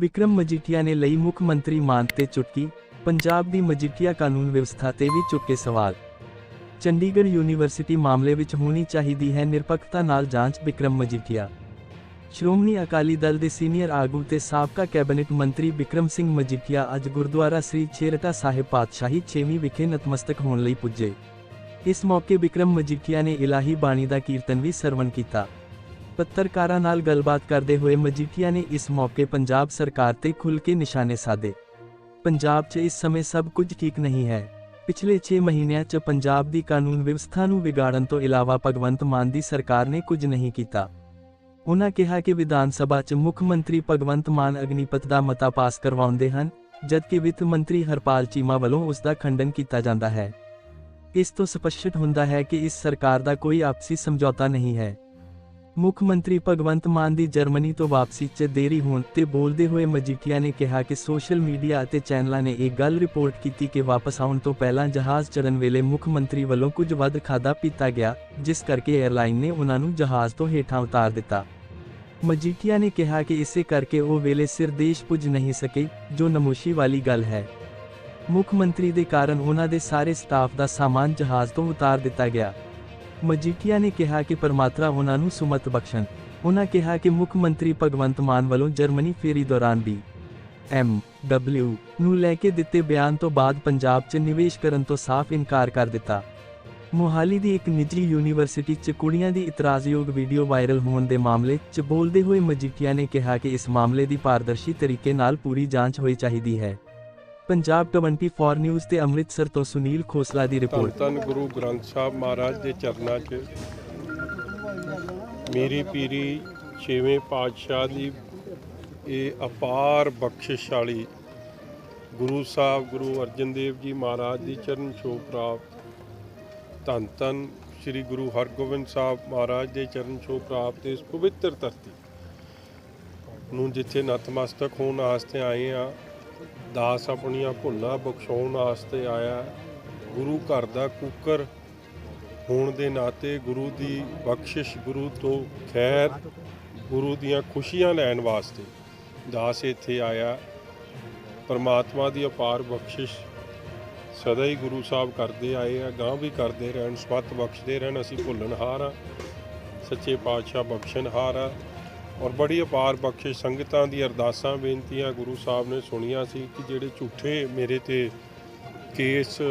ਬਿਕਰਮ ਮਜੀਠੀਆ ਨੇ ਲਈ ਮੁੱਖ ਮੰਤਰੀ ਮਾਨ ਤੇ ਚੁਟਕੀ। ਪੰਜਾਬ ਦੀ ਮਜੀਠੀਆ ਕਾਨੂੰਨ ਵਿਵਸਥਾ ਤੇ ਵੀ ਚੁੱਕੇ ਸਵਾਲ। ਚੰਡੀਗੜ੍ਹ ਯੂਨੀਵਰਸਿਟੀ ਮਾਮਲੇ ਵਿੱਚ ਹੋਣੀ ਚਾਹੀਦੀ ਹੈ ਨਿਰਪੱਖਤਾ ਨਾਲ ਜਾਂਚ। ਬਿਕਰਮ ਮਜੀਠੀਆ। ਸ਼੍ਰੋਮਣੀ ਅਕਾਲੀ ਦਲ ਦੇ ਸੀਨੀਅਰ ਆਗੂ ਤੇ ਸਾਬਕਾ ਕੈਬਨਿਟ ਮੰਤਰੀ ਬਿਕਰਮ ਸਿੰਘ ਮਜੀਠੀਆ ਅੱਜ ਗੁਰਦੁਆਰਾ ਸ੍ਰੀ ਛੇਹਰਟਾ ਸਾਹਿਬ ਪਾਤਸ਼ਾਹੀ 6ਵੀਂ ਵਿਖੇ ਨਤਮਸਤਕ ਹੋਣ ਲਈ ਪੁੱਜੇ। ਇਸ ਮੌਕੇ ਬਿਕਰਮ ਮਜੀਠੀਆ ਨੇ ਇਲਾਹੀ ਬਾਣੀ ਦਾ ਕੀਰਤਨ ਵੀ ਸਰਵਣ ਕੀਤਾ। ਪੱਤਰਕਾਰਾਂ ਨਾਲ ਗੱਲਬਾਤ ਕਰਦੇ ਹੋਏ ਮਜੀਠੀਆ ਨੇ ਇਸ ਮੌਕੇ ਪੰਜਾਬ ਸਰਕਾਰ ਤੇ ਖੁੱਲ੍ਹ ਕੇ ਨਿਸ਼ਾਨੇ ਸਾਧੇ। ਪੰਜਾਬ 'ਚ ਇਸ ਸਮੇਂ ਸਭ ਕੁਝ ਠੀਕ ਨਹੀਂ ਹੈ। ਪਿਛਲੇ 6 ਮਹੀਨਿਆਂ 'ਚ ਪੰਜਾਬ ਦੀ ਕਾਨੂੰਨ ਵਿਵਸਥਾ ਨੂੰ ਵਿਗਾੜਨ ਤੋਂ ਇਲਾਵਾ ਭਗਵੰਤ ਮਾਨ ਦੀ ਸਰਕਾਰ ਨੇ ਕੁਝ ਨਹੀਂ ਕੀਤਾ। ਉਨ੍ਹਾਂ ਕਿਹਾ ਕਿ ਵਿਧਾਨ ਸਭਾ 'ਚ ਮੁੱਖ ਮੰਤਰੀ ਭਗਵੰਤ ਮਾਨ ਅਗਨੀਪਥ ਦਾ ਮਤਾ ਪਾਸ ਕਰਵਾਉਂਦੇ ਹਨ, ਜਦਕਿ ਵਿੱਤ ਮੰਤਰੀ ਹਰਪਾਲ ਚੀਮਾ ਵੱਲੋਂ ਉਸ ਦਾ ਖੰਡਨ ਕੀਤਾ ਜਾਂਦਾ ਹੈ। ਇਸ ਤੋਂ ਸਪਸ਼ਟ ਹੁੰਦਾ ਹੈ ਕਿ ਇਸ ਸਰਕਾਰ ਦਾ ਕੋਈ ਆਪਸੀ ਸਮਝੌਤਾ ਨਹੀਂ ਹੈ। ਮੁੱਖ ਮੰਤਰੀ ਭਗਵੰਤ ਮਾਨ ਦੀ ਜਰਮਨੀ ਤੋਂ ਵਾਪਸੀ 'ਚ ਦੇਰੀ ਹੋਣ ਤੇ ਬੋਲਦੇ ਹੋਏ ਮਜੀਠੀਆ ਨੇ ਕਿਹਾ ਕਿ ਸੋਸ਼ਲ ਮੀਡੀਆ ਅਤੇ ਚੈਨਲਾਂ ਨੇ ਇਹ ਗੱਲ ਰਿਪੋਰਟ ਕੀਤੀ ਕਿ ਵਾਪਸ ਆਉਣ ਤੋਂ ਪਹਿਲਾਂ ਜਹਾਜ਼ ਚੜ੍ਹਨ ਵੇਲੇ ਮੁੱਖ ਮੰਤਰੀ ਵੱਲੋਂ ਕੁਝ ਵੱਧ ਖਾਧਾ ਪੀਤਾ ਗਿਆ, ਜਿਸ ਕਰਕੇ ਏਅਰਲਾਈਨ ਨੇ ਉਨ੍ਹਾਂ ਨੂੰ ਜਹਾਜ਼ ਤੋਂ ਹੇਠਾਂ ਉਤਾਰ ਦਿੱਤਾ। ਮਜੀਠੀਆ ਨੇ ਕਿਹਾ ਕਿ ਇਸੇ ਕਰਕੇ ਉਹ ਵੇਲੇ ਸਿਰ ਦੇਸ਼ ਪੁੱਜ ਨਹੀਂ ਸਕੇ, ਜੋ ਨਮੋਸ਼ੀ ਵਾਲੀ ਗੱਲ ਹੈ। ਮੁੱਖ ਮੰਤਰੀ ਦੇ ਕਾਰਨ ਉਨ੍ਹਾਂ ਦੇ ਸਾਰੇ ਸਟਾਫ ਦਾ ਸਾਮਾਨ ਜਹਾਜ਼ ਤੋਂ ਉਤਾਰ ਦਿੱਤਾ ਗਿਆ। ਮਜੀਠੀਆ ਨੇ ਕਿਹਾ ਕਿ ਪਰਮਾਤਮਾ ਉਨ੍ਹਾਂ ਨੂੰ ਸੁਮਤ ਬਖਸ਼ਣ। ਉਨ੍ਹਾਂ ਕਿਹਾ ਕਿ ਮੁੱਖ ਮੰਤਰੀ ਭਗਵੰਤ ਮਾਨ ਵੱਲੋਂ ਜਰਮਨੀ ਫੇਰੀ ਦੌਰਾਨ BMW ਨੂੰ ਲੈ ਕੇ ਦਿੱਤੇ ਬਿਆਨ ਤੋਂ ਬਾਅਦ ਪੰਜਾਬ 'ਚ ਨਿਵੇਸ਼ ਕਰਨ ਤੋਂ ਸਾਫ਼ ਇਨਕਾਰ ਕਰ ਦਿੱਤਾ। ਮੋਹਾਲੀ ਦੀ ਇੱਕ ਨਿੱਜੀ ਯੂਨੀਵਰਸਿਟੀ 'ਚ ਕੁੜੀਆਂ ਦੀ ਇਤਰਾਜ਼ਯੋਗ ਵੀਡੀਓ ਵਾਇਰਲ ਹੋਣ ਦੇ ਮਾਮਲੇ 'ਚ ਬੋਲਦੇ ਹੋਏ ਮਜੀਠੀਆ ਨੇ ਕਿਹਾ ਕਿ ਇਸ ਮਾਮਲੇ ਦੀ ਪਾਰਦਰਸ਼ੀ ਤਰੀਕੇ ਨਾਲ ਪੂਰੀ ਜਾਂਚ ਹੋਈ ਚਾਹੀਦੀ ਹੈ। ਪੰਜਾਬ 24 ਨਿਊਜ਼ ਤੇ ਅੰਮ੍ਰਿਤਸਰ ਤੋਂ ਸੁਨੀਲ ਖੋਸਲਾ ਦੀ ਰਿਪੋਰਟ। ਧੰਨ ਗੁਰੂ ਗ੍ਰੰਥ ਸਾਹਿਬ ਮਹਾਰਾਜ ਦੇ ਚਰਨਾਂ 'ਚ ਮੇਰੀ ਪੀਰੀ 6ਵੇਂ ਪਾਤਸ਼ਾਹ ਦੀ ਇਹ ਅਪਾਰ ਬਖਸ਼ਿਸ਼ ਵਾਲੀ ਗੁਰੂ ਸਾਹਿਬ ਗੁਰੂ ਅਰਜਨ ਦੇਵ ਜੀ ਮਹਾਰਾਜ ਦੀ ਚਰਨ ਛੋਹ ਪ੍ਰਾਪਤ ਧੰਨ ਧੰਨ ਸ੍ਰੀ ਗੁਰੂ ਹਰਗੋਬਿੰਦ ਸਾਹਿਬ ਮਹਾਰਾਜ ਦੇ ਚਰਨ ਛੋਹ ਪ੍ਰਾਪਤ ਇਸ ਪਵਿੱਤਰ ਧਰਤੀ ਨੂੰ ਜਿੱਥੇ ਨਤਮਸਤਕ ਹੋਣ ਵਾਸਤੇ ਆਏ ਆ। ਦਾਸ ਆਪਣੀਆਂ ਭੁੱਲਾਂ ਬਖਸ਼ਾਉਣ ਵਾਸਤੇ ਆਇਆ। ਗੁਰੂ ਘਰ ਦਾ ਕੂਕਰ ਹੋਣ ਦੇ ਨਾਤੇ ਗੁਰੂ ਦੀ ਬਖਸ਼ਿਸ਼, ਗੁਰੂ ਤੋਂ ਖੈਰ, ਗੁਰੂ ਦੀਆਂ ਖੁਸ਼ੀਆਂ ਲੈਣ ਵਾਸਤੇ ਦਾਸ ਇੱਥੇ ਆਇਆ। ਪਰਮਾਤਮਾ ਦੀ ਅਪਾਰ ਬਖਸ਼ਿਸ਼ ਸਦਾ ਹੀ ਗੁਰੂ ਸਾਹਿਬ ਕਰਦੇ ਆਏ ਆ, ਗਾਂ ਵੀ ਕਰਦੇ ਰਹਿਣ, ਸਮੱਤ ਬਖਸ਼ਦੇ ਰਹਿਣ। ਅਸੀਂ ਭੁੱਲਣਹਾਰ ਹਾਂ, ਸੱਚੇ ਪਾਤਸ਼ਾਹ ਬਖਸ਼ਣਹਾਰ ਆ। ਔਰ ਬੜੀ ਅਪਾਰ ਬਖਸ਼ਿਸ਼ ਸੰਗਤਾਂ ਦੀ ਅਰਦਾਸਾਂ ਬੇਨਤੀਆਂ ਗੁਰੂ ਸਾਹਿਬ ਨੇ ਸੁਣੀਆਂ ਸੀ ਕਿ ਜਿਹੜੇ ਝੂਠੇ ਮੇਰੇ ਤੇ ਕੇਸ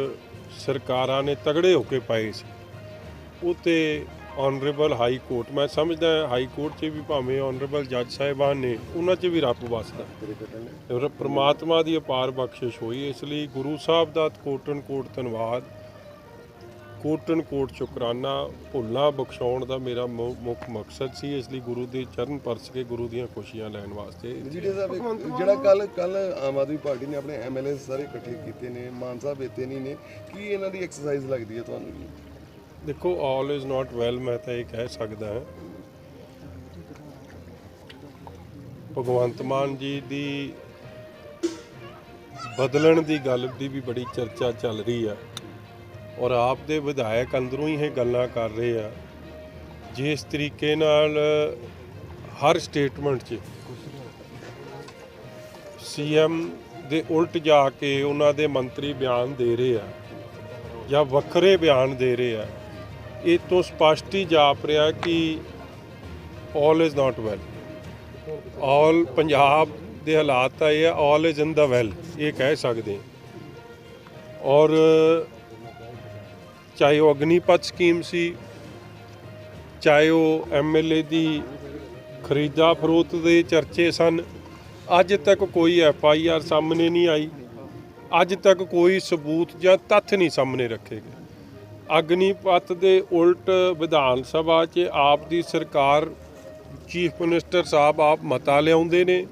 ਸਰਕਾਰਾਂ ਨੇ ਤਗੜੇ ਹੋ ਕੇ ਪਾਏ ਸੀ, ਉਹ 'ਤੇ ਆਨਰੇਬਲ ਹਾਈ ਕੋਰਟ, ਮੈਂ ਸਮਝਦਾ ਹਾਈ ਕੋਰਟ 'ਚ ਵੀ ਭਾਵੇਂ ਆਨਰੇਬਲ ਜੱਜ ਸਾਹਿਬਾਨ ਨੇ, ਉਹਨਾਂ 'ਚ ਵੀ ਰੱਬ ਵਸਦਾ। ਪਰਮਾਤਮਾ ਦੀ ਅਪਾਰ ਬਖਸ਼ਿਸ਼ ਹੋਈ। ਇਸ ਲਈ ਗੁਰੂ ਸਾਹਿਬ ਦਾ ਕੋਟਨ ਕੋਟ ਧੰਨਵਾਦ, ਕੋਟਨ ਕੋਟ ਸ਼ੁਕਰਾਨਾ। ਭੁੱਲਾਂ ਬਖਸ਼ਾਉਣ ਦਾ ਮੇਰਾ ਮੁੱਖ ਮਕਸਦ ਸੀ। ਇਸ ਲਈ ਗੁਰੂ ਦੇ ਚਰਨ ਪਰਸ ਕੇ ਗੁਰੂ ਦੀਆਂ ਖੁਸ਼ੀਆਂ ਲੈਣ ਵਾਸਤੇ। ਜਿਹੜਾ ਕੱਲ ਆਮ ਆਦਮੀ ਪਾਰਟੀ ਨੇ ਆਪਣੇ MLA ਸਾਰੇ ਇਕੱਠੇ ਕੀਤੇ ਨੇ, ਮਾਨ ਸਾਹਿਬ ਇੱਥੇ ਨਹੀਂ ਨੇ, ਕੀ ਇਹਨਾਂ ਦੀ ਐਕਸਰਸਾਈਜ਼ ਲੱਗਦੀ ਹੈ ਤੁਹਾਨੂੰ? ਦੇਖੋ, ਆਲ ਇਜ਼ ਨਾਟ ਵੈਲ, ਮੈਂ ਤਾਂ ਇਹ ਕਹਿ ਸਕਦਾ ਹਾਂ। ਭਗਵੰਤ ਮਾਨ ਜੀ ਦੀ ਬਦਲਣ ਦੀ ਗੱਲ ਦੀ ਵੀ ਬੜੀ ਚਰਚਾ ਚੱਲ ਰਹੀ ਆ ਔਰ ਆਪ ਦੇ ਵਿਧਾਇਕ ਅੰਦਰੋਂ ਹੀ ਇਹ ਗੱਲਾਂ ਕਰ ਰਹੇ ਆ। ਜਿਸ ਤਰੀਕੇ ਨਾਲ ਹਰ ਸਟੇਟਮੈਂਟ 'ਚ CM ਦੇ ਉਲਟ ਜਾ ਕੇ ਉਹਨਾਂ ਦੇ ਮੰਤਰੀ ਬਿਆਨ ਦੇ ਰਹੇ ਆ ਜਾਂ ਵੱਖਰੇ ਬਿਆਨ ਦੇ ਰਹੇ ਆ, ਇਹ ਤੋਂ ਸਪਸ਼ਟ ਹੀ ਜਾਪ ਰਿਹਾ ਕਿ ਆਲ ਇਜ਼ ਨਾਟ ਵੈਲ। ਆਲ ਪੰਜਾਬ ਦੇ ਹਾਲਾਤ ਤਾਂ ਇਹ ਆ, all is in the well, ਇਹ ਕਹਿ ਸਕਦੇ। ਔਰ ਚਾਹੇ ਉਹ ਅਗਨੀਪਥ ਸਕੀਮ ਸੀ, ਚਾਹੇ ਉਹ MLA ਦੀ ਖਰੀਦਾ ਫਰੋਖਤ ਦੇ ਚਰਚੇ ਸਨ, ਅੱਜ ਤੱਕ ਕੋਈ FIR ਸਾਹਮਣੇ ਨਹੀਂ ਆਈ। ਅੱਜ ਤੱਕ ਕੋਈ ਸਬੂਤ ਜਾਂ ਤੱਥ ਨਹੀਂ ਸਾਹਮਣੇ ਰੱਖੇ ਗਏ। ਅਗਨੀਪਥ ਦੇ ਉਲਟ ਵਿਧਾਨ ਸਭਾ 'ਚ ਆਪ ਦੀ ਸਰਕਾਰ, ਚੀਫ ਮਿਨਿਸਟਰ ਸਾਹਿਬ ਆਪ ਮਤਾ ਲਿਆਉਂਦੇ ਨੇ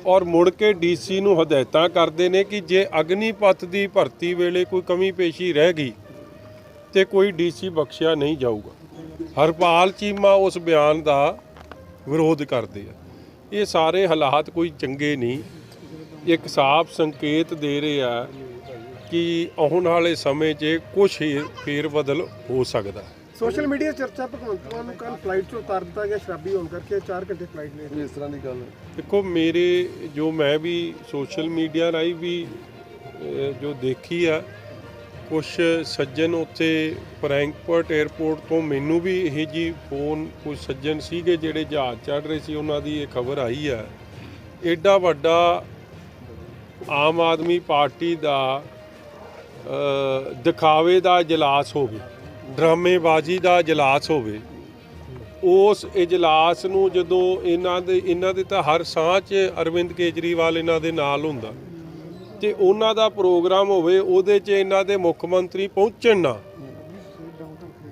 ਔਰ ਮੁੜ ਕੇ DC ਨੂੰ ਹਦਾਇਤਾਂ ਕਰਦੇ ਨੇ ਕਿ ਜੇ ਅਗਨੀਪਥ ਦੀ ਭਰਤੀ ਵੇਲੇ ਕੋਈ ਕਮੀ ਪੇਸ਼ੀ ਰਹਿ ਗਈ ਤੇ ਕੋਈ DC ਬਖਸ਼ਿਆ ਨਹੀਂ ਜਾਊਗਾ। ਹਰਪਾਲ ਚੀਮਾ ਉਸ ਬਿਆਨ ਦਾ ਵਿਰੋਧ ਕਰਦੇ ਆ। ਇਹ ਸਾਰੇ ਹਾਲਾਤ ਕੋਈ ਚੰਗੇ ਨਹੀਂ। ਇੱਕ ਸਾਫ਼ ਸੰਕੇਤ ਦੇ ਰਹੇ ਆ ਕਿ ਆਉਣ ਵਾਲੇ ਸਮੇਂ 'ਚ ਕੁਛ ਫੇਰ ਬਦਲ ਹੋ ਸਕਦਾ। ਸੋਸ਼ਲ ਮੀਡੀਆ ਚਰਚਾ ਭਗਵੰਤ ਮਾਨ ਨੂੰ ਕੱਲ ਫਲਾਈਟ 'ਚੋਂ ਉਤਾਰ ਦਿੱਤਾ ਗਿਆ ਸ਼ਰਾਬੀ ਹੋਣ ਕਰਕੇ 4 ਘੰਟੇ ਫਲਾਈਟ ਲੇਟ। ਇਸ ਤਰ੍ਹਾਂ ਦੀ ਗੱਲ ਦੇਖੋ ਮੇਰੇ ਜੋ ਮੈਂ ਵੀ ਸੋਸ਼ਲ ਮੀਡੀਆ ਰਾਹੀਂ ਵੀ ਜੋ ਦੇਖੀ ਆ ਕੁਛ ਸੱਜਣ ਉੱਥੇ ਫਰੈਂਕਫਰਟ 에ਅਰਪੋਰਟ ਤੋਂ ਮੈਨੂੰ ਵੀ ਇਹ ਜੀ ਫੋਨ ਕੁਝ ਸੱਜਣ ਸੀਗੇ ਜਿਹੜੇ ਜਹਾਜ਼ ਚੜ੍ਹ ਰਹੇ ਸੀ ਉਹਨਾਂ ਦੀ ਇਹ ਖਬਰ ਆਈ ਆ। ਐਡਾ ਵੱਡਾ ਆਮ ਆਦਮੀ ਪਾਰਟੀ ਦਾ ਦਿਖਾਵੇ ਦਾ ਇਜਲਾਸ ਹੋਵੇ, ਡਰਾਮੇਬਾਜ਼ੀ ਦਾ ਇਜਲਾਸ ਹੋਵੇ, ਉਸ ਇਜਲਾਸ ਨੂੰ ਜਦੋਂ ਇਹਨਾਂ ਦੇ ਤਾਂ ਹਰ ਸਾਹ 'ਚ ਅਰਵਿੰਦ ਕੇਜਰੀਵਾਲ ਇਹਨਾਂ ਦੇ ਨਾਲ ਹੁੰਦਾ ਤੇ ਉਹਨਾਂ ਦਾ ਪ੍ਰੋਗਰਾਮ ਹੋਵੇ ਉਹਦੇ 'ਚ ਇਹਨਾਂ ਦੇ ਮੁੱਖ ਮੰਤਰੀ ਪਹੁੰਚਣ ਨਾ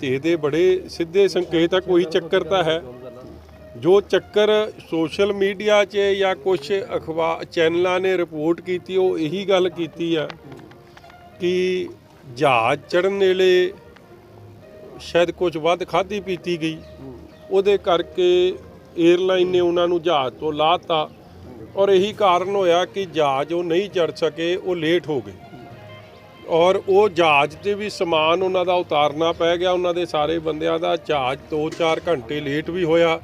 ਤੇ ਇਹਦੇ ਬੜੇ ਸਿੱਧੇ ਸੰਕੇਤ ਆ ਕੋਈ ਚੱਕਰ ਤਾਂ ਹੈ। ਜੋ ਚੱਕਰ ਸੋਸ਼ਲ ਮੀਡੀਆ 'ਚ ਜਾਂ ਕੁਝ ਅਖਬਾਰ ਚੈਨਲਾਂ ਨੇ ਰਿਪੋਰਟ ਕੀਤੀ ਉਹ ਇਹੀ ਗੱਲ ਕੀਤੀ ਆ ਕਿ ਜਹਾਜ਼ ਚੜ੍ਹਨ ਵੇਲੇ ਸ਼ਾਇਦ ਕੁਝ ਵੱਧ ਖਾਧੀ ਪੀਤੀ ਗਈ, ਉਹਦੇ ਕਰਕੇ 에ਅਰਲਾਈਨ ਨੇ ਉਹਨਾਂ ਨੂੰ ਜਹਾਜ਼ ਤੋਂ ਲਾਤਾ ਔਰ ਇਹੀ ਕਾਰਨ ਹੋਇਆ ਕਿ ਜਹਾਜ਼ ਉਹ ਨਹੀਂ ਚੜ੍ਹ ਸਕੇ, ਉਹ ਲੇਟ ਹੋ ਗਏ ਔਰ ਉਹ ਜਹਾਜ਼ 'ਤੇ ਵੀ ਸਮਾਨ ਉਹਨਾਂ ਦਾ ਉਤਾਰਨਾ ਪੈ ਗਿਆ, ਉਹਨਾਂ ਦੇ ਸਾਰੇ ਬੰਦਿਆਂ ਦਾ। ਜਹਾਜ਼ 2-4 ਘੰਟੇ ਲੇਟ ਵੀ ਹੋਇਆ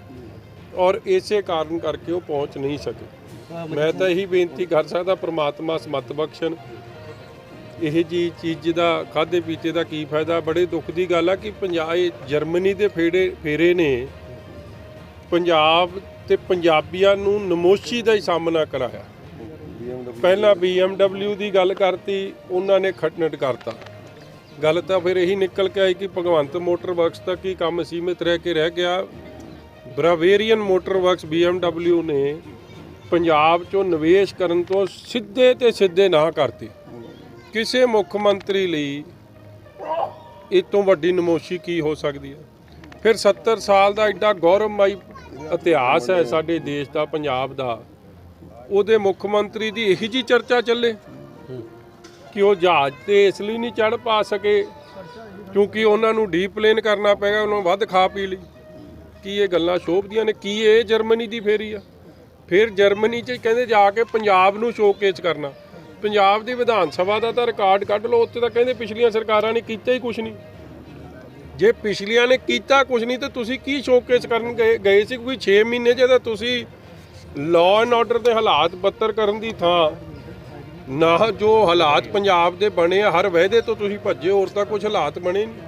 ਔਰ ਇਸੇ ਕਾਰਨ ਕਰਕੇ ਉਹ ਪਹੁੰਚ ਨਹੀਂ ਸਕੇ। ਮੈਂ ਤਾਂ ਇਹੀ ਬੇਨਤੀ ਕਰ ਸਕਦਾ ਪ੍ਰਮਾਤਮਾ ਸਮਤ ਬਖਸ਼ਣ। ਇਹ ਜੀ ਚੀਜ਼ ਦਾ ਖਾਧੇ ਪੀਤੇ ਦਾ ਕੀ ਫਾਇਦਾ। ਬੜੇ ਦੁੱਖ ਦੀ ਗੱਲ ਆ ਕਿ ਜਰਮਨੀ ਦੇ ਫੇਰੇ ਨੇ ਪੰਜਾਬ ਤੇ ਪੰਜਾਬੀਆਂ ਨੂੰ ਨਮੋਸ਼ੀ ਦਾ ਹੀ ਸਾਹਮਣਾ ਕਰਾਇਆ। ਪਹਿਲਾਂ BMW ਦੀ ਗੱਲ ਕਰਤੀ, ਉਹਨਾਂ ਨੇ ਖਟਨਟ ਕਰਤਾ। ਗੱਲ ਤਾਂ ਫਿਰ ਇਹੀ ਨਿਕਲ ਕੇ ਆਈ ਕਿ ਭਗਵੰਤ ਮੋਟਰ ਵਰਕਸ ਤੱਕ ਹੀ ਕੰਮ ਸੀਮਿਤ ਰਹਿ ਗਿਆ। ਬਰਾਵੇਰੀਅਨ ਮੋਟਰ ਵਰਕਸ BMW ਨੇ ਪੰਜਾਬ 'ਚੋਂ ਨਿਵੇਸ਼ ਕਰਨ ਤੋਂ ਸਿੱਧੇ ਨਾ ਕਰਤੀ। ਕਿਸੇ ਮੁੱਖ ਮੰਤਰੀ ਲਈ ਇਹ ਤੋਂ ਵੱਡੀ ਨਮੋਸ਼ੀ ਕੀ ਹੋ ਸਕਦੀ ਹੈ। ਫਿਰ 70 ਸਾਲ ਦਾ ਐਡਾ ਗੌਰਵਮਈ ਇਤਿਹਾਸ ਹੈ ਸਾਡੇ ਦੇਸ਼ ਦਾ, ਪੰਜਾਬ ਦਾ, ਉਹਦੇ ਮੁੱਖ ਮੰਤਰੀ ਦੀ ਇਹੀ ਜੀ ਚਰਚਾ ਚੱਲੇ ਕਿ ਉਹ ਜਹਾਜ਼ ਤੇ ਇਸ ਲਈ ਨਹੀਂ ਚੜ੍ਹ ਪਾ ਸਕੇ ਕਿਉਂਕਿ ਉਹਨਾਂ ਨੂੰ ਡੀਪਲੇਨ ਕਰਨਾ ਪੈਗਾ, ਉਹਨਾਂ ਨੂੰ ਵੱਧ ਖਾ ਪੀ ਲਈ। ਕੀ ਇਹ ਗੱਲਾਂ ਸ਼ੋਭਦੀਆਂ ਨੇ? ਕੀ ਇਹ ਜਰਮਨੀ ਦੀ ਫੇਰੀ ਆ? ਫਿਰ ਜਰਮਨੀ 'ਚ ਕਹਿੰਦੇ ਜਾ ਕੇ ਪੰਜਾਬ ਨੂੰ ਸ਼ੋਕੇਸ ਕਰਨਾ। ਪੰਜਾਬ ਦੀ ਵਿਧਾਨ ਸਭਾ ਦਾ ਤਾਂ ਰਿਕਾਰਡ ਕੱਢ ਲਓ, ਉੱਥੇ ਤਾਂ ਕਹਿੰਦੇ ਪਿਛਲੀਆਂ ਸਰਕਾਰਾਂ ਨੇ ਕੀਤਾ ਹੀ ਕੁਛ ਨਹੀਂ। ਜੇ ਪਿਛਲੀਆਂ ਨੇ ਕੀਤਾ ਕੁਛ ਨਹੀਂ ਤਾਂ ਤੁਸੀਂ ਕੀ ਸ਼ੋਕੇਸ ਕਰਨ ਗਏ ਸੀ? ਕੋਈ 6 ਮਹੀਨੇ 'ਚ ਤਾਂ ਤੁਸੀਂ ਲਾਅ ਐਂਡ ਆਰਡਰ ਦੇ ਹਾਲਾਤ ਬੱਤਰ ਕਰਨ ਦੀ ਥਾਂ ਨਾ ਜੋ ਹਾਲਾਤ ਪੰਜਾਬ ਦੇ ਬਣੇ ਆ ਹਰ ਵਾਅਦੇ ਤੋਂ ਤੁਸੀਂ ਭੱਜੇ, ਹੋਰ ਤਾਂ ਕੁਛ ਹਾਲਾਤ ਬਣੇ ਨਹੀਂ।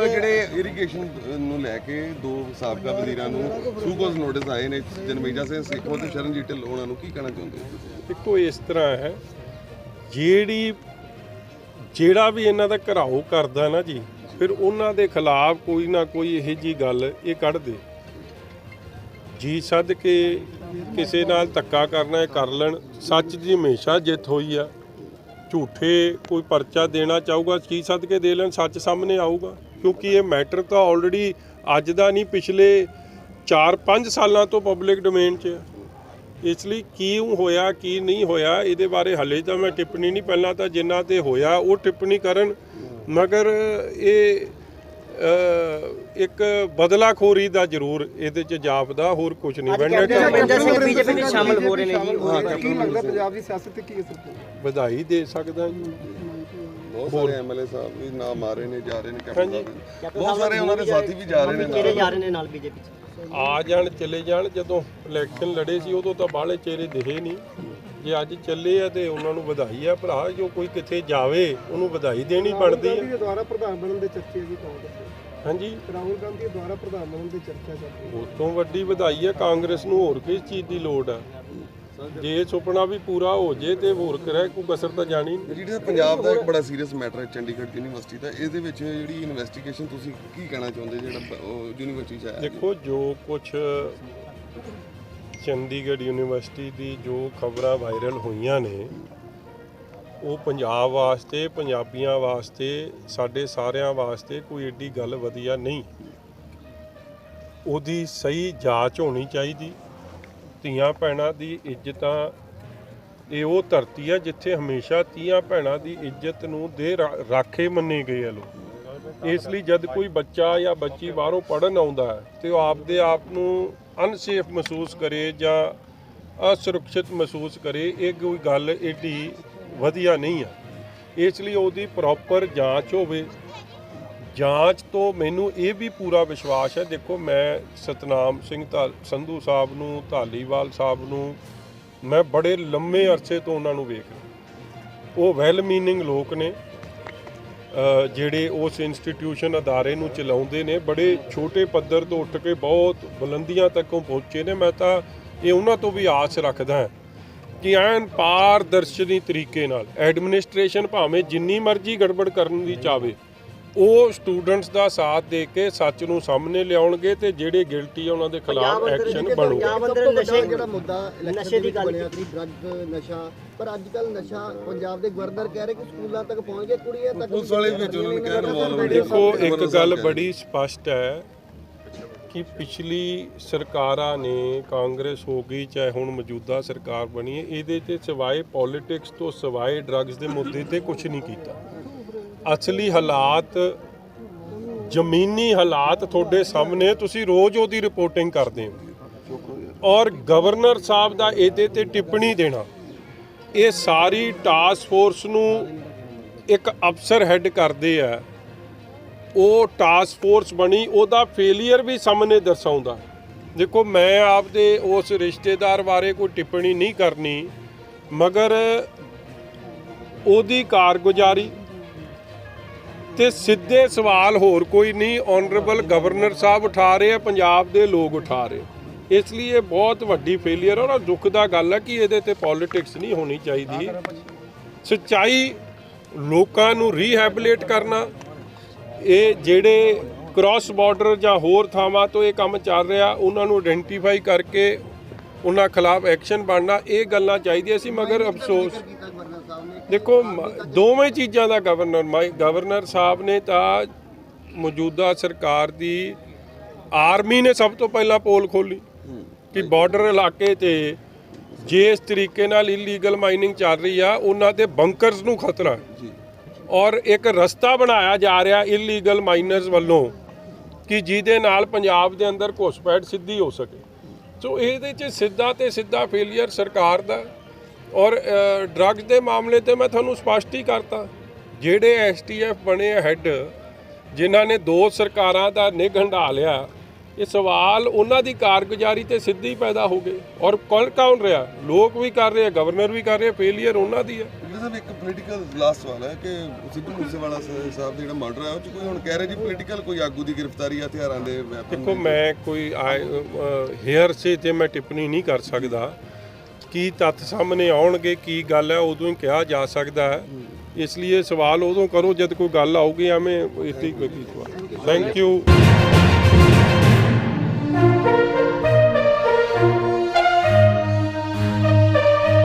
ਜਿਹੜੇ ਇਰੀਗੇਸ਼ਨ ਨੂੰ ਲੈ ਕੇ 2 ਸਾਬਕਾ ਵਜ਼ੀਰਾਂ ਨੂੰ ਸੂਕੋਸ ਨੋਟਿਸ ਆਏ ਨੇ, ਜਨਮੇਜਾ ਸਿੰਘ ਸੇਖੋਂ ਤੇ ਸ਼ਰਨਜੀਤ ਢਿੱਲੋਂ, ਉਹਨਾਂ ਨੂੰ ਕੀ ਕਹਿਣਾ ਚਾਹੁੰਦੇ ਹੋ? ਦੇਖੋ ਇਸ ਤਰ੍ਹਾਂ ਹੈ, ਜਿਹੜਾ ਵੀ ਇਹਨਾਂ ਦਾ ਘਰਾਓ ਕਰਦਾ ਨਾ ਜੀ, ਫਿਰ ਉਹਨਾਂ ਦੇ ਖਿਲਾਫ ਕੋਈ ਨਾ ਕੋਈ ਇਹੋ ਜਿਹੀ ਗੱਲ ਇਹ ਕੱਢਦੇ। ਜੀ ਸੱਦ ਕੇ ਕਿਸੇ ਨਾਲ ਧੱਕਾ ਕਰਨਾ ਇਹ ਕਰ ਲੈਣ। ਸੱਚ ਦੀ ਹਮੇਸ਼ਾ ਜਿੱਤ ਹੋਈ ਆ। ਝੂਠੇ ਕੋਈ ਪਰਚਾ ਦੇਣਾ ਚਾਹੂਗਾ ਜੀ ਸੱਦ ਕੇ ਦੇ ਲੈਣ, ਸੱਚ ਸਾਹਮਣੇ ਆਊਗਾ। ਕਿਉਂਕਿ ਇਹ ਮੈਟਰ ਤਾਂ ਆਲਰੇਡੀ ਅੱਜ ਦਾ ਨਹੀਂ, ਪਿਛਲੇ 4-5 ਸਾਲਾਂ ਤੋਂ ਪਬਲਿਕ ਡੋਮੇਨ 'ਚ। ਇਸ ਲਈ ਕੀ ਹੋਇਆ ਕੀ ਨਹੀਂ ਹੋਇਆ ਇਹਦੇ ਬਾਰੇ ਹਾਲੇ ਤਾਂ ਮੈਂ ਟਿੱਪਣੀ ਨਹੀਂ, ਪਹਿਲਾਂ ਤਾਂ ਜਿਨ੍ਹਾਂ 'ਤੇ ਹੋਇਆ ਉਹ ਟਿੱਪਣੀ ਕਰਨ, ਮਗਰ ਇਹ ਇੱਕ ਬਦਲਾਖੋਰੀ ਦਾ ਜ਼ਰੂਰ ਇਹਦੇ 'ਚ ਜਾਪਦਾ, ਹੋਰ ਕੁਝ ਨਹੀਂ ਬਣਨਾ। ਬੀਜੇਪੀ ਵਿੱਚ ਸ਼ਾਮਲ ਹੋ ਰਹੇ ਨੇ ਜੀ, ਕੀ ਲੱਗਦਾ ਪੰਜਾਬ ਦੀ ਸਿਆਸਤ ਤੇ ਕੀ ਅਸਰ ਪਊ? ਵਧਾਈ ਦੇ ਸਕਦਾ ਜੀ। ਬਹੁਤ ਸਾਰੇ ਐਮਐਲਏ ਸਾਹਿਬ ਵੀ ਨਾਮ ਆ ਰਹੇ ਨੇ, ਜਾ ਰਹੇ ਨੇ, ਬਹੁਤ ਸਾਰੇ ਉਹਨਾਂ ਦੇ ਸਾਥੀ ਵੀ ਜਾ ਰਹੇ ਨੇ, ਜਾ ਰਹੇ ਨੇ ਨਾਲ ਬੀਜੇਪੀ 'ਚ। ਆ ਜਾਣ ਚਲੇ ਜਾਣ। ਜਦੋਂ ਇਲੈਕਸ਼ਨ ਲੜੇ ਸੀ ਉਦੋਂ ਤਾਂ ਬਾਹਲੇ ਚਿਹਰੇ ਦਿਖੇ ਨਹੀਂ। ਜੇ ਅੱਜ ਚੱਲੇ ਆ ਤੇ ਉਹਨਾਂ ਨੂੰ ਵਧਾਈ ਆ ਭਰਾ। ਜੋ ਕੋਈ ਕਿੱਥੇ ਜਾਵੇ ਉਹਨੂੰ ਵਧਾਈ ਦੇਣੀ ਬਣਦੀ ਹੈ। ਦੁਆਰਾ ਪ੍ਰਧਾਨ ਬਣਨ ਦੇ ਚਰਚੇ ਜੀ ਕਾਂਗਰਸ। ਹਾਂਜੀ, ਰਾਹੁਲ ਗਾਂਧੀ ਦੁਆਰਾ ਪ੍ਰਧਾਨ ਬਣਨ ਦੀ ਚਰਚਾ ਚੱਲ ਰਹੀ ਹੈ। ਉਸ ਤੋਂ ਵੱਡੀ ਵਧਾਈ ਹੈ ਕਾਂਗਰਸ ਨੂੰ। ਹੋਰ ਕਿਸ ਚੀਜ਼ ਦੀ ਲੋੜ ਆ? ਜੇ ਸੁਪਨਾ ਵੀ ਪੂਰਾ ਹੋ ਜੇ ਤੇ ਹੋਰ ਕਰੇ ਕੋਈ ਕਸਰ ਤਾਂ ਜਾਣੀ ਨਹੀਂ। ਜਿਹੜਾ ਪੰਜਾਬ ਦਾ ਇੱਕ ਬੜਾ ਸੀਰੀਅਸ ਮੈਟਰ ਹੈ ਚੰਡੀਗੜ੍ਹ ਯੂਨੀਵਰਸਿਟੀ ਦਾ, ਇਹਦੇ ਵਿੱਚ ਜਿਹੜੀ ਇਨਵੈਸਟੀਗੇਸ਼ਨ ਤੁਸੀਂ ਕੀ ਕਹਿਣਾ ਚਾਹੁੰਦੇ ਜਿਹੜਾ ਯੂਨੀਵਰਸਿਟੀ 'ਚ ਆਇਆ? ਦੇਖੋ ਜੋ ਕੁਝ ਚੰਡੀਗੜ੍ਹ ਯੂਨੀਵਰਸਿਟੀ ਦੀ ਜੋ ਖਬਰਾਂ ਵਾਇਰਲ ਹੋਈਆਂ ਨੇ ਉਹ ਪੰਜਾਬ ਵਾਸਤੇ, ਪੰਜਾਬੀਆਂ ਵਾਸਤੇ, ਸਾਡੇ ਸਾਰਿਆਂ ਵਾਸਤੇ ਕੋਈ ਏਡੀ ਗੱਲ ਵਧੀਆ ਨਹੀਂ। ਉਹਦੀ ਸਹੀ ਜਾਂਚ ਹੋਣੀ ਚਾਹੀਦੀ। ਧੀਆਂ ਭੈਣਾਂ ਦੀ ਇੱਜ਼ਤਾਂ, ਇਹ ਉਹ ਧਰਤੀ ਆ ਜਿੱਥੇ ਹਮੇਸ਼ਾ ਧੀਆਂ ਭੈਣਾਂ ਦੀ ਇੱਜ਼ਤ ਨੂੰ ਦੇ ਰਾਖੇ ਮੰਨੇ ਗਏ ਆ ਲੋਕ। ਇਸ ਲਈ ਜਦ ਕੋਈ ਬੱਚਾ ਜਾਂ ਬੱਚੀ ਬਾਹਰੋਂ ਪੜ੍ਹਨ ਆਉਂਦਾ ਹੈ ਤੇ ਉਹ ਆਪਦੇ ਆਪ ਨੂੰ ਅਨਸੇਫ ਮਹਿਸੂਸ ਕਰੇ ਜਾਂ ਅਸੁਰੱਖਿਅਤ ਮਹਿਸੂਸ ਕਰੇ, ਇਹ ਕੋਈ ਗੱਲ ਏਡੀ ਵਧੀਆ ਨਹੀਂ ਆ। ਇਸ ਲਈ ਉਹਦੀ ਪ੍ਰੋਪਰ ਜਾਂਚ ਹੋਵੇ। ਜਾਂਚ ਤੋਂ ਮੈਨੂੰ ਇਹ ਵੀ ਪੂਰਾ ਵਿਸ਼ਵਾਸ ਹੈ। ਦੇਖੋ, ਮੈਂ ਸਤਨਾਮ ਸਿੰਘ ਸੰਧੂ ਸਾਹਿਬ ਨੂੰ, ਧਾਲੀਵਾਲ ਸਾਹਿਬ ਨੂੰ ਮੈਂ ਬੜੇ ਲੰਮੇ ਅਰਸੇ ਤੋਂ ਉਹਨਾਂ ਨੂੰ ਵੇਖ ਰਿਹਾ। ਉਹ ਵੈਲ ਮੀਨਿੰਗ ਲੋਕ ਨੇ, ਜਿਹੜੇ ਉਸ ਇੰਸਟੀਟਿਊਸ਼ਨ ਅਦਾਰੇ ਨੂੰ ਚਲਾਉਂਦੇ ਨੇ, ਬੜੇ ਛੋਟੇ ਪੱਧਰ ਤੋਂ ਉੱਠ ਕੇ ਬਹੁਤ ਬੁਲੰਦੀਆਂ ਤੱਕ ਪਹੁੰਚੇ ਨੇ। ਮੈਂ ਤਾਂ ਇਹ ਉਹਨਾਂ ਤੋਂ ਵੀ ਆਸ ਰੱਖਦਾ ਹਾਂ ਕਿ ਐਨ ਪਾਰਦਰਸ਼ੀ ਤਰੀਕੇ ਨਾਲ ਐਡਮਿਨਿਸਟ੍ਰੇਸ਼ਨ ਭਾਵੇਂ ਜਿੰਨੀ ਮਰਜ਼ੀ ਗੜਬੜ ਕਰਨ ਦੀ ਚਾਹੇ, ਉਹ ਸਟੂਡੈਂਟਸ ਦਾ ਸਾਥ ਦੇ ਕੇ ਸੱਚ ਨੂੰ ਸਾਹਮਣੇ ਲਿਆਉਣਗੇ ਤੇ ਜਿਹੜੇ ਗਿਲਟੀ ਆ ਉਹਨਾਂ ਦੇ ਖਿਲਾਫ ਐਕਸ਼ਨ ਬਣੂਗਾ। ਪੰਜਾਬ ਅੰਦਰ ਨਸ਼ੇ ਜਿਹੜਾ ਮੁੱਦਾ ਨਸ਼ੇ ਦੀ ਗੱਲ ਬਣਿਆ ਸੀ, ਡਰੱਗ ਨਸ਼ਾ, ਪਰ ਅੱਜ ਕੱਲ ਨਸ਼ਾ ਪੰਜਾਬ ਦੇ ਗਵਰਨਰ ਕਹਿ ਰਹੇ ਕਿ ਸਕੂਲਾਂ ਤੱਕ ਪਹੁੰਚ ਗਿਆ, ਕੁੜੀਆਂ ਤੱਕ ਪੁਲਿਸ ਵਾਲੇ ਵਿੱਚ ਉਹਨਾਂ ਨੇ ਕਿਹਾ ਇਨਵੋਲਵ। ਦੇਖੋ, ਇੱਕ ਗੱਲ ਬੜੀ ਸਪਸ਼ਟ ਹੈ ਕਿ ਪਿਛਲੀ ਸਰਕਾਰਾਂ ਨੇ, ਕਾਂਗਰਸ ਹੋ ਗਈ ਚਾਹੇ ਹੁਣ ਮੌਜੂਦਾ ਸਰਕਾਰ ਬਣੀ ਹੈ, ਇਹਦੇ ਤੇ ਸਿਵਾਏ ਪੋਲਿਟਿਕਸ ਤੋਂ, ਸਿਵਾਏ ਡਰੱਗਸ ਦੇ ਮੁੱਦੇ ਤੇ ਕੁਝ ਨਹੀਂ ਕੀਤਾ। ਅਸਲੀ ਹਾਲਾਤ, ਜ਼ਮੀਨੀ ਹਾਲਾਤ ਤੁਹਾਡੇ ਸਾਹਮਣੇ, ਤੁਸੀਂ ਰੋਜ਼ ਉਹਦੀ ਰਿਪੋਰਟਿੰਗ ਕਰਦੇ ਹੋ। ਔਰ ਗਵਰਨਰ ਸਾਹਿਬ ਦਾ ਇਹਦੇ ਤੇ ਟਿੱਪਣੀ ਦੇਣਾ, ਇਹ ਸਾਰੀ ਟਾਸਕ ਫੋਰਸ ਨੂੰ ਇੱਕ ਅਫਸਰ ਹੈੱਡ ਕਰਦੇ ਆ, ਉਹ ਟਾਸਕ ਫੋਰਸ ਬਣੀ, ਉਹਦਾ ਫੇਲੀਅਰ ਵੀ ਸਾਹਮਣੇ ਦਰਸਾਉਂਦਾ। ਦੇਖੋ, ਮੈਂ ਆਪਦੇ ਉਸ ਰਿਸ਼ਤੇਦਾਰ ਬਾਰੇ ਕੋਈ ਟਿੱਪਣੀ ਨਹੀਂ ਕਰਨੀ, ਮਗਰ ਉਹਦੀ ਕਾਰਗੁਜ਼ਾਰੀ ਤੇ ਸਿੱਧੇ ਸਵਾਲ ਹੋਰ ਕੋਈ ਨਹੀਂ, ਆਨਰੇਬਲ ਗਵਰਨਰ ਸਾਹਿਬ ਉਠਾ ਰਹੇ ਆ, ਪੰਜਾਬ ਦੇ ਲੋਕ ਉਠਾ ਰਹੇ। ਇਸ ਲਈ ਇਹ ਬਹੁਤ ਵੱਡੀ ਫੇਲੀਅਰ ਔਰ ਦੁੱਖ ਦਾ ਗੱਲ ਹੈ ਕਿ ਇਹਦੇ ਤੇ ਪੋਲਿਟਿਕਸ ਨਹੀਂ ਹੋਣੀ ਚਾਹੀਦੀ। ਸੱਚਾਈ, ਲੋਕਾਂ ਨੂੰ ਰੀਹੈਬਿਲਿਟ ਕਰਨਾ, ਇਹ ਜਿਹੜੇ ਕ੍ਰਾਸ ਬਾਰਡਰ ਜਾਂ ਹੋਰ ਥਾਵਾਂ ਤੋਂ ਇਹ ਕੰਮ ਚੱਲ ਰਿਹਾ, ਉਹਨਾਂ ਨੂੰ ਆਇਡੈਂਟੀਫਾਈ ਕਰਕੇ ਉਹਨਾਂ ਖਿਲਾਫ ਐਕਸ਼ਨ ਬਣਨਾ, ਇਹ ਗੱਲਾਂ ਚਾਹੀਦੀਆਂ ਸੀ। ਮਗਰ ਅਫਸੋਸ, ਦੇਖੋ, ਦੋਵੇਂ ਚੀਜ਼ਾਂ ਦਾ ਗਵਰਨਰ ਸਾਹਿਬ ਨੇ ਤਾਂ ਮੌਜੂਦਾ ਸਰਕਾਰ ਦੀ ਆਰਮੀ ਨੇ ਸਭ ਤੋਂ ਪਹਿਲਾਂ ਪੋਲ ਖੋਲੀ ਕਿ ਬਾਰਡਰ ਇਲਾਕੇ ਤੇ ਜਿਸ ਤਰੀਕੇ ਨਾਲ ਇਲੀਗਲ ਮਾਈਨਿੰਗ ਚੱਲ ਰਹੀ ਆ, ਉਹਨਾਂ ਦੇ ਬੰਕਰਸ ਨੂੰ ਖਤਰਾ ਔਰ ਇੱਕ ਰਸਤਾ ਬਣਾਇਆ ਜਾ ਰਿਹਾ ਇਲੀਗਲ ਮਾਈਨਰਸ ਵੱਲੋਂ ਕਿ ਜਿਹਦੇ ਨਾਲ ਪੰਜਾਬ ਦੇ ਅੰਦਰ ਘੁਸਪੈਠ ਸਿੱਧੀ ਹੋ ਸਕੇ। ਸੋ ਇਹਦੇ 'ਚ ਸਿੱਧਾ ਤੇ ਸਿੱਧਾ ਫੇਲੀਅਰ ਸਰਕਾਰ ਦਾ। ਔਰ ਡਰੱਗਸ ਦੇ ਮਾਮਲੇ ਤੇ ਮੈਂ ਤੁਹਾਨੂੰ ਸਪਸ਼ਟ ਹੀ ਕਰਤਾ, ਜਿਹੜੇ ਐਸਟੀਐਫ ਬਣੇ ਹੈੱਡ, ਜਿਨ੍ਹਾਂ ਨੇ 2 ਸਰਕਾਰਾਂ ਦਾ ਨਿੱਘ ਹੰਢਾ ਲਿਆ, ਇਹ ਸਵਾਲ ਉਹਨਾਂ ਦੀ ਕਾਰਗੁਜ਼ਾਰੀ ਤੇ ਸਿੱਧੀ ਪੈਦਾ ਹੋ ਗਏ। ਔਰ ਕੌਣ ਰਿਹਾ? ਲੋਕ ਵੀ ਕਰ ਰਹੇ ਆ, ਗਵਰਨਰ ਵੀ ਕਰ ਰਹੇ, ਫੇਲੀਅਰ ਉਹਨਾਂ ਦੀ ਹੈ। ਇੱਕ ਪੋਲੀਟੀਕਲ ਲਾਸਟ ਸਵਾਲ ਹੈ ਕਿ ਸਿੱਧੂ ਮੂਸੇਵਾਲਾ ਸਾਹਿਬ ਦਾ ਜਿਹੜਾ ਮਰਡਰ ਹੈ, ਉਹ 'ਚ ਕੋਈ ਹੁਣ ਕਹਿ ਰਹੇ ਜੀ ਪੋਲੀਟੀਕਲ ਕੋਈ ਆਗੂ ਦੀ ਗ੍ਰਿਫਤਾਰੀ ਆ, ਹਥਿਆਰਾਂ ਦੇ ਵੈਪਨ। ਦੇਖੋ, ਮੈਂ ਕੋਈ ਹੇਅਰ ਸੇ ਤੇ ਮੈਂ ਟਿੱਪਣੀ ਨਹੀਂ ਕਰ ਸਕਦਾ। ਕੀ ਤੱਥ ਸਾਹਮਣੇ ਆਉਣਗੇ, ਕੀ ਗੱਲ ਹੈ, ਉਦੋਂ ਹੀ ਕਿਹਾ ਜਾ ਸਕਦਾ ਹੈ। ਇਸ ਲਈ ਇਹ ਸਵਾਲ ਉਦੋਂ ਕਰੋ ਜਦ ਕੋਈ ਗੱਲ ਆਊਗੀ। ਐਵੇਂ ਇੱਥੇ ਕੋਈ ਸਵਾਲ। Thank you.